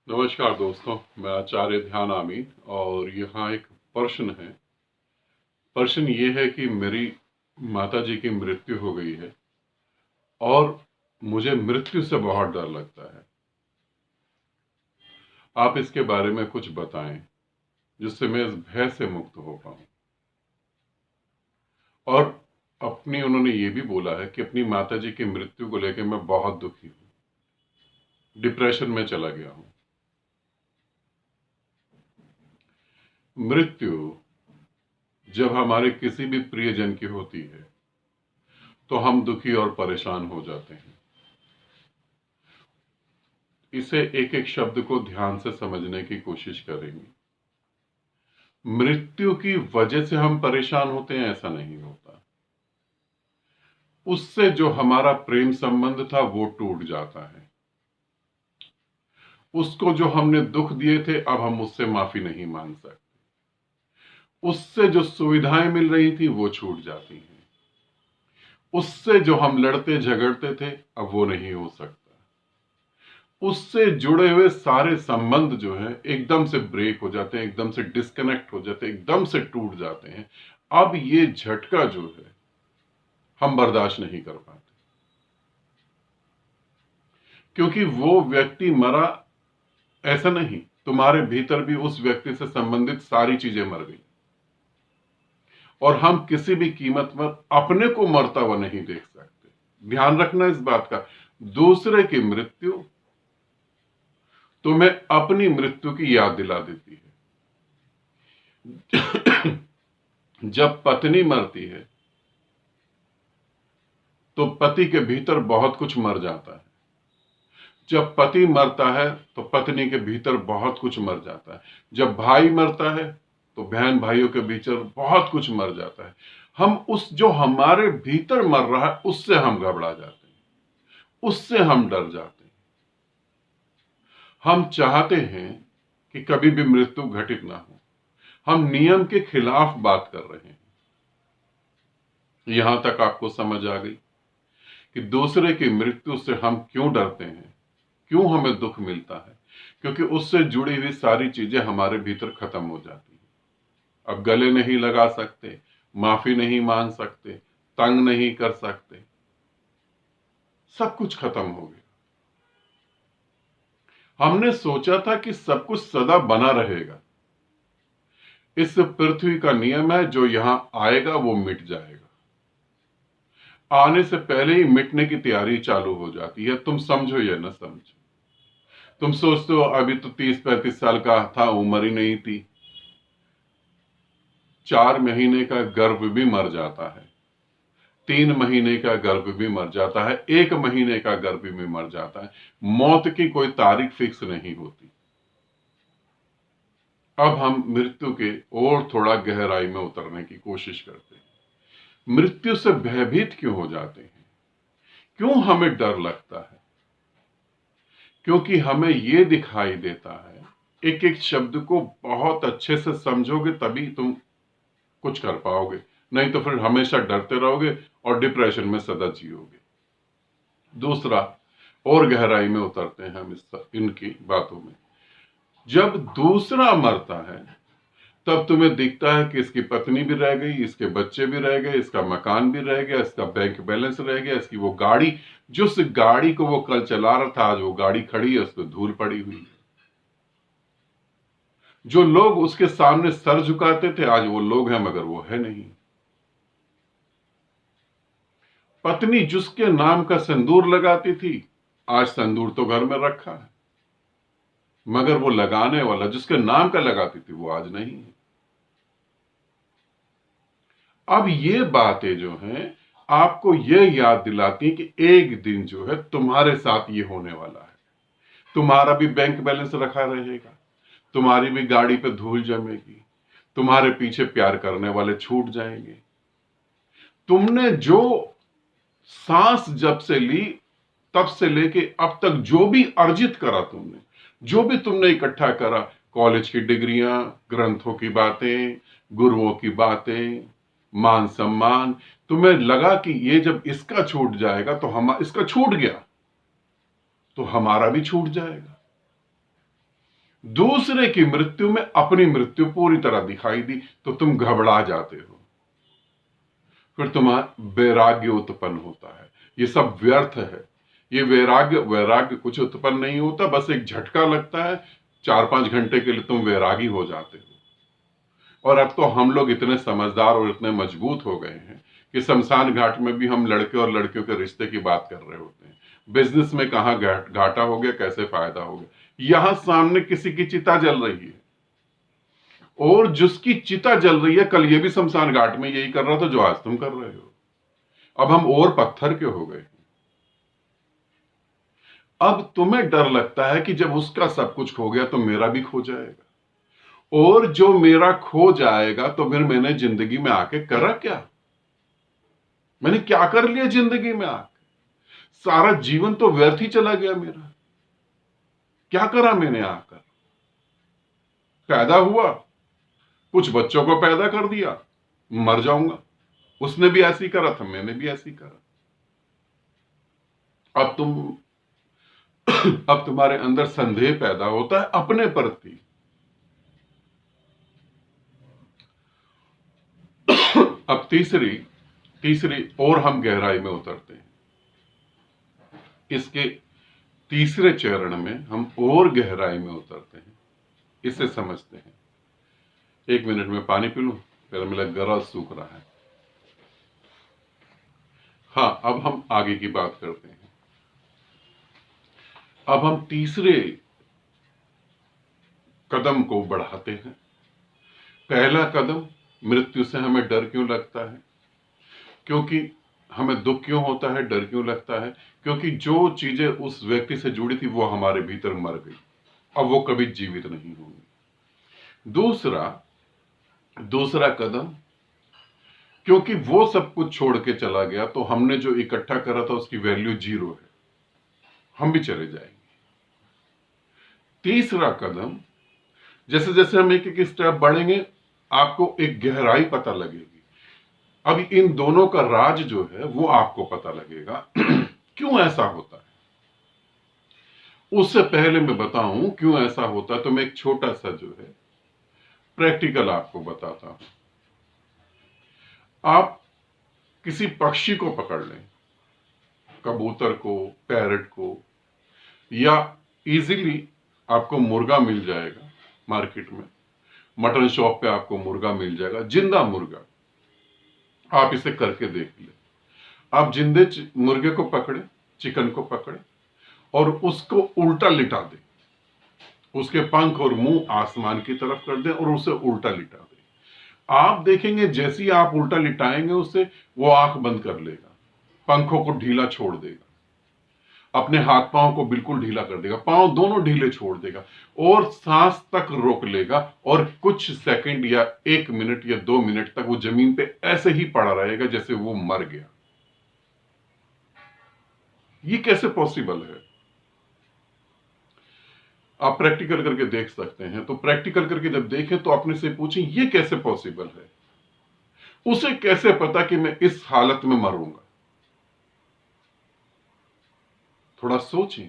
नमस्कार दोस्तों, मैं आचार्य ध्यान आमीन और यहाँ एक प्रश्न है। प्रश्न ये है कि मेरी माता जी की मृत्यु हो गई है और मुझे मृत्यु से बहुत डर लगता है। आप इसके बारे में कुछ बताएं जिससे मैं इस भय से मुक्त हो पाऊं। और उन्होंने ये भी बोला है कि अपनी माता जी की मृत्यु को लेकर मैं बहुत दुखी हूं, डिप्रेशन में चला गया हूं। मृत्यु जब हमारे किसी भी प्रियजन की होती है तो हम दुखी और परेशान हो जाते हैं। इसे एक एक शब्द को ध्यान से समझने की कोशिश करेंगे। मृत्यु की वजह से हम परेशान होते हैं ऐसा नहीं होता। उससे जो हमारा प्रेम संबंध था वो टूट जाता है। उसको जो हमने दुख दिए थे अब हम उससे माफी नहीं मांग सकते। उससे जो सुविधाएं मिल रही थी वो छूट जाती हैं। उससे जो हम लड़ते झगड़ते थे अब वो नहीं हो सकता। उससे जुड़े हुए सारे संबंध जो हैं एकदम से ब्रेक हो जाते हैं, एकदम से डिस्कनेक्ट हो जाते हैं, एकदम से टूट जाते हैं। अब ये झटका जो है हम बर्दाश्त नहीं कर पाते, क्योंकि वो व्यक्ति मरा ऐसा नहीं, तुम्हारे भीतर भी उस व्यक्ति से संबंधित सारी चीजें मर गई और हम किसी भी कीमत पर अपने को मरता हुआ नहीं देख सकते। ध्यान रखना इस बात का। दूसरे की मृत्यु तुम्हें अपनी मृत्यु की याद दिला देती है। जब पत्नी मरती है तो पति के भीतर बहुत कुछ मर जाता है। जब पति मरता है तो पत्नी के भीतर बहुत कुछ मर जाता है। जब भाई मरता है तो बहन भाइयों के भीतर बहुत कुछ मर जाता है। हम उस जो हमारे भीतर मर रहा है उससे हम घबरा जाते हैं, उससे हम डर जाते हैं। हम चाहते हैं कि कभी भी मृत्यु घटित ना हो। हम नियम के खिलाफ बात कर रहे हैं। यहां तक आपको समझ आ गई कि दूसरे की मृत्यु से हम क्यों डरते हैं, क्यों हमें दुख मिलता है? क्योंकि उससे जुड़ी हुई सारी चीजें हमारे भीतर खत्म हो जाती हैं। अब गले नहीं लगा सकते, माफी नहीं मांग सकते, तंग नहीं कर सकते, सब कुछ खत्म हो गया। हमने सोचा था कि सब कुछ सदा बना रहेगा। इस पृथ्वी का नियम है, जो यहां आएगा वो मिट जाएगा। आने से पहले ही मिटने की तैयारी चालू हो जाती है। तुम समझो या न समझो। तुम सोचते हो अभी तो 30-35 साल का था, उम्र ही नहीं थी। 4 महीने का गर्भ भी मर जाता है, 3 महीने का गर्भ भी मर जाता है, 1 महीने का गर्भ भी मर जाता है। मौत की कोई तारीख फिक्स नहीं होती। अब हम मृत्यु के और थोड़ा गहराई में उतरने की कोशिश करते हैं। मृत्यु से भयभीत क्यों हो जाते हैं? क्यों हमें डर लगता है? क्योंकि हमें यह दिखाई देता है, एक एक शब्द को बहुत अच्छे से समझोगे तभी तुम कुछ कर पाओगे, नहीं तो फिर हमेशा डरते रहोगे और डिप्रेशन में सदा जियोगे। दूसरा, और गहराई में उतरते हैं हम इनकी बातों में। जब दूसरा मरता है तब तुम्हें दिखता है कि इसकी पत्नी भी रह गई, इसके बच्चे भी रह गए, इसका मकान भी रह गया, इसका बैंक बैलेंस रह गया, इसकी वो गाड़ी, जिस गाड़ी को वो कल चला रहा था आज वो गाड़ी खड़ी है, उस पर धूल पड़ी हुई है। जो लोग उसके सामने सर झुकाते थे आज वो लोग हैं मगर वो है नहीं। पत्नी जिसके नाम का सिंदूर लगाती थी आज सिंदूर तो घर में रखा है, मगर वो लगाने वाला जिसके नाम का लगाती थी वो आज नहीं है। अब ये बातें जो हैं आपको ये याद दिलाती कि एक दिन जो है तुम्हारे साथ ये होने वाला है। तुम्हारा भी बैंक बैलेंस रखा रहेगा, तुम्हारी भी गाड़ी पे धूल जमेगी, तुम्हारे पीछे प्यार करने वाले छूट जाएंगे। तुमने जो सांस जब से ली तब से लेके अब तक जो भी अर्जित करा, तुमने जो भी तुमने इकट्ठा करा, कॉलेज की डिग्रियां, ग्रंथों की बातें, गुरुओं की बातें, मान सम्मान, तुम्हें लगा कि ये जब इसका छूट जाएगा तो हम इसका छूट गया तो हमारा भी छूट जाएगा। दूसरे की मृत्यु में अपनी मृत्यु पूरी तरह दिखाई दी तो तुम घबरा जाते हो, फिर तुम्हारा वैराग्य उत्पन्न होता है। ये सब व्यर्थ है। ये वैराग्य वैराग्य कुछ उत्पन्न नहीं होता, बस एक झटका लगता है, 4-5 घंटे के लिए तुम वैरागी हो जाते हो। और अब तो हम लोग इतने समझदार और इतने मजबूत हो गए हैं कि शमशान घाट में भी हम लड़के और लड़कियों के रिश्ते की बात कर रहे होते हैं। बिजनेस में कहाँ घाटा हो गया, कैसे फायदा हो गया। यहां सामने किसी की चिता जल रही है, और जिसकी चिता जल रही है कल ये भी शमशान घाट में यही कर रहा था जो आज तुम कर रहे हो। अब हम और पत्थर के हो गए। अब तुम्हें डर लगता है कि जब उसका सब कुछ खो गया तो मेरा भी खो जाएगा, और जो मेरा खो जाएगा तो फिर मैंने जिंदगी में आके करा क्या? मैंने क्या कर लिया जिंदगी में आके? सारा जीवन तो व्यर्थ ही चला गया मेरा। क्या करा मैंने आकर? पैदा हुआ, कुछ बच्चों को पैदा कर दिया, मर जाऊंगा। उसने भी ऐसी करा था, मैंने भी ऐसी करा। अब तुम्हारे अंदर संदेह पैदा होता है अपने प्रति। अब तीसरी और हम गहराई में उतरते हैं। इसके तीसरे चरण में हम और गहराई में उतरते हैं, इसे समझते हैं। 1 मिनट में पानी पी लूं, फिर मेरा गला सूख रहा है। हाँ, अब हम आगे की बात करते हैं। अब हम तीसरे कदम को बढ़ाते हैं। पहला कदम, मृत्यु से हमें डर क्यों लगता है? क्योंकि हमें दुख क्यों होता है, डर क्यों लगता है? क्योंकि जो चीजें उस व्यक्ति से जुड़ी थी वो हमारे भीतर मर गई, अब वो कभी जीवित नहीं होंगी। दूसरा कदम, क्योंकि वो सब कुछ छोड़ के चला गया तो हमने जो इकट्ठा करा था उसकी वैल्यू 0 है, हम भी चले जाएंगे। तीसरा कदम, जैसे जैसे हम एक एक स्टेप बढ़ेंगे आपको एक गहराई पता लगेगी। अब इन दोनों का राज जो है वो आपको पता लगेगा क्यों ऐसा होता है। उससे पहले मैं बताऊं क्यों ऐसा होता है तो मैं एक छोटा सा जो है प्रैक्टिकल आपको बताता हूं। आप किसी पक्षी को पकड़ लें, कबूतर को, पैरट को, या इजीली आपको मुर्गा मिल जाएगा मार्केट में, मटन शॉप पे आपको मुर्गा मिल जाएगा, जिंदा मुर्गा। आप इसे करके देख ले। आप जिंदे मुर्गे को पकड़े, चिकन को पकड़े और उसको उल्टा लिटा दे, उसके पंख और मुंह आसमान की तरफ कर दे और उसे उल्टा लिटा दे। आप देखेंगे जैसे ही आप उल्टा लिटाएंगे उसे, वो आंख बंद कर लेगा, पंखों को ढीला छोड़ देगा, अपने हाथ पांव को बिल्कुल ढीला कर देगा, पांव दोनों ढीले छोड़ देगा और सांस तक रोक लेगा, और कुछ सेकंड या 1 मिनट या 2 मिनट तक वो जमीन पे ऐसे ही पड़ा रहेगा जैसे वो मर गया। ये कैसे पॉसिबल है? आप प्रैक्टिकल करके देख सकते हैं। तो प्रैक्टिकल करके जब देखें तो अपने से पूछें ये कैसे पॉसिबल है। उसे कैसे पता कि मैं इस हालत में मरूंगा? थोड़ा सोचें,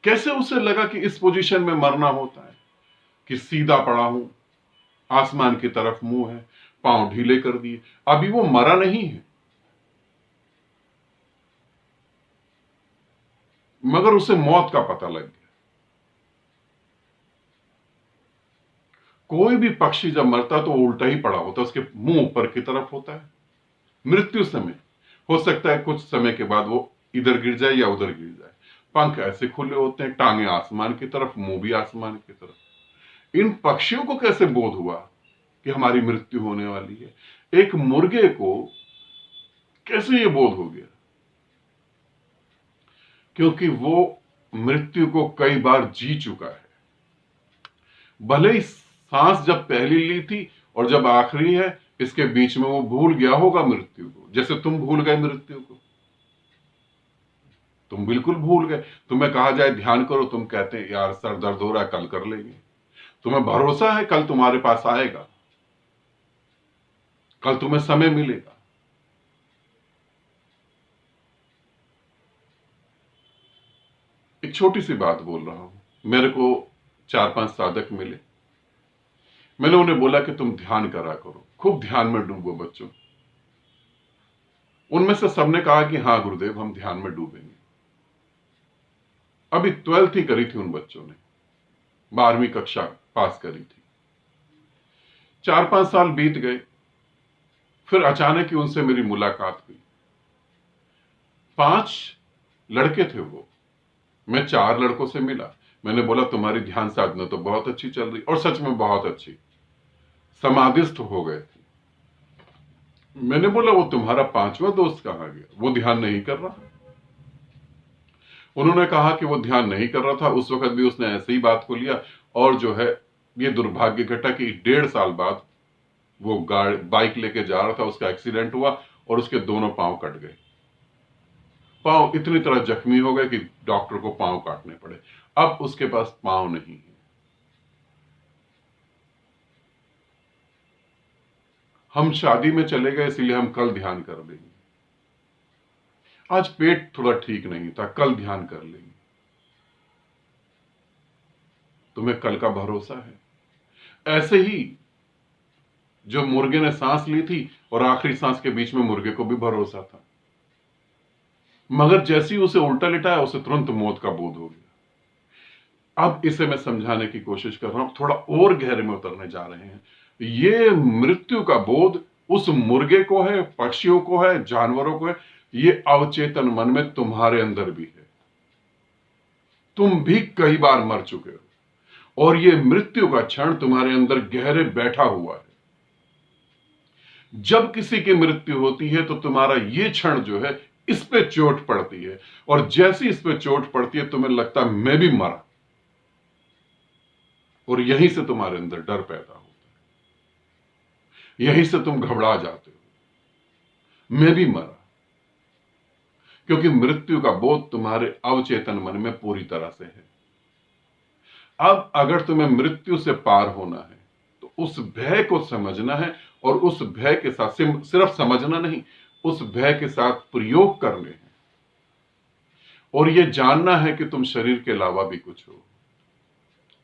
कैसे उसे लगा कि इस पोजीशन में मरना होता है, कि सीधा पड़ा हूं, आसमान की तरफ मुंह है, पांव ढीले कर दिए। अभी वो मरा नहीं है, मगर उसे मौत का पता लग गया। कोई भी पक्षी जब मरता तो उल्टा ही पड़ा होता, उसके मुंह ऊपर की तरफ होता है। मृत्यु समय हो सकता है कुछ समय के बाद वो इधर गिर जाए या उधर गिर जाए। पंख ऐसे खुले होते हैं, टांगे आसमान की तरफ, मुंह भी आसमान की तरफ। इन पक्षियों को कैसे बोध हुआ कि हमारी मृत्यु होने वाली है? एक मुर्गे को कैसे ये बोध हो गया? क्योंकि वो मृत्यु को कई बार जी चुका है। भले ही सांस जब पहली ली थी और जब आखिरी है, इसके बीच में वो भूल गया होगा मृत्यु को, जैसे तुम भूल गए मृत्यु को। तुम बिल्कुल भूल गए। तुम्हें कहा जाए ध्यान करो, तुम कहते हैं यार सर दर्द हो रहा है, कल कर लेंगे। तुम्हें भरोसा है कल तुम्हारे पास आएगा, कल तुम्हें समय मिलेगा। एक छोटी सी बात बोल रहा हूं, मेरे को 4-5 साधक मिले। मैंने उन्हें बोला कि तुम ध्यान करा करो, खूब ध्यान में डूबो बच्चों। उनमें से सबने कहा कि हाँ गुरुदेव, हम ध्यान में डूबेंगे। अभी 12th ही करी थी उन बच्चों ने, 12वीं कक्षा पास करी थी। 4-5 साल बीत गए, फिर अचानक ही उनसे मेरी मुलाकात हुई। 5 लड़के थे वो, मैं 4 लड़कों से मिला। मैंने बोला तुम्हारी ध्यान साधना तो बहुत अच्छी चल रही, और सच में बहुत अच्छी, समाधिस्थ हो गए थे। मैंने बोला वो तुम्हारा 5वां दोस्त कहां गया, वो ध्यान नहीं कर रहा? उन्होंने कहा कि वो ध्यान नहीं कर रहा था, उस वक्त भी उसने ऐसे ही बात को लिया, और जो है ये दुर्भाग्य घटा कि 1.5 साल बाद वो बाइक लेके जा रहा था, उसका एक्सीडेंट हुआ और उसके दोनों पांव कट गए। पांव इतनी तरह जख्मी हो गए कि डॉक्टर को पांव काटने पड़े। अब उसके पास पांव नहीं है। हम शादी में चले गए, इसलिए हम कल ध्यान कर लेंगे। आज पेट थोड़ा ठीक नहीं था, कल ध्यान कर लेंगे। तुम्हें कल का भरोसा है? ऐसे ही जो मुर्गे ने सांस ली थी और आखिरी सांस के बीच में मुर्गे को भी भरोसा था, मगर जैसे ही उसे उल्टा लिटाया, उसे तुरंत मौत का बोध हो गया। अब इसे मैं समझाने की कोशिश कर रहा हूं, थोड़ा और गहरे में उतरने जा रहे हैं। ये मृत्यु का बोध उस मुर्गे को है, पक्षियों को है, जानवरों को है, ये अवचेतन मन में तुम्हारे अंदर भी है। तुम भी कई बार मर चुके हो और ये मृत्यु का क्षण तुम्हारे अंदर गहरे बैठा हुआ है। जब किसी की मृत्यु होती है तो तुम्हारा ये क्षण जो है, इस पे चोट पड़ती है, और जैसी इस पे चोट पड़ती है तुम्हें लगता है मैं भी मरा, और यहीं से तुम्हारे अंदर डर पैदा होता है, यहीं से तुम घबरा जाते हो, मैं भी मरा, क्योंकि मृत्यु का बोध तुम्हारे अवचेतन मन में पूरी तरह से है। अब अगर तुम्हें मृत्यु से पार होना है तो उस भय को समझना है, और उस भय के साथ सिर्फ समझना नहीं, उस भय के साथ प्रयोग करने हैं, और यह जानना है कि तुम शरीर के अलावा भी कुछ हो।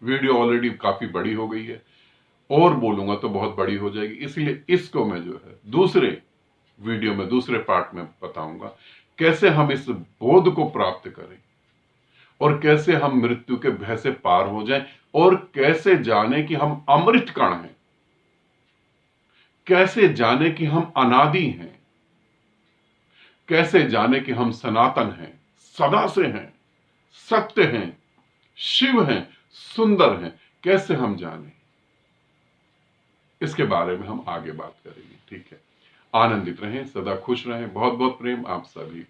वीडियो ऑलरेडी काफी बड़ी हो गई है, और बोलूंगा तो बहुत बड़ी हो जाएगी, इसलिए इसको मैं जो है दूसरे वीडियो में, दूसरे पार्ट में बताऊंगा कैसे हम इस बोध को प्राप्त करें, और कैसे हम मृत्यु के भय से पार हो जाएं, और कैसे जाने कि हम अमृत कण हैं, कैसे जाने कि हम अनादि हैं, कैसे जाने कि हम सनातन हैं, सदा से हैं, सत्य हैं, शिव हैं, सुंदर हैं, कैसे हम जाने, इसके बारे में हम आगे बात करेंगे। ठीक है, आनंदित रहें, सदा खुश रहें। बहुत बहुत प्रेम आप सभी।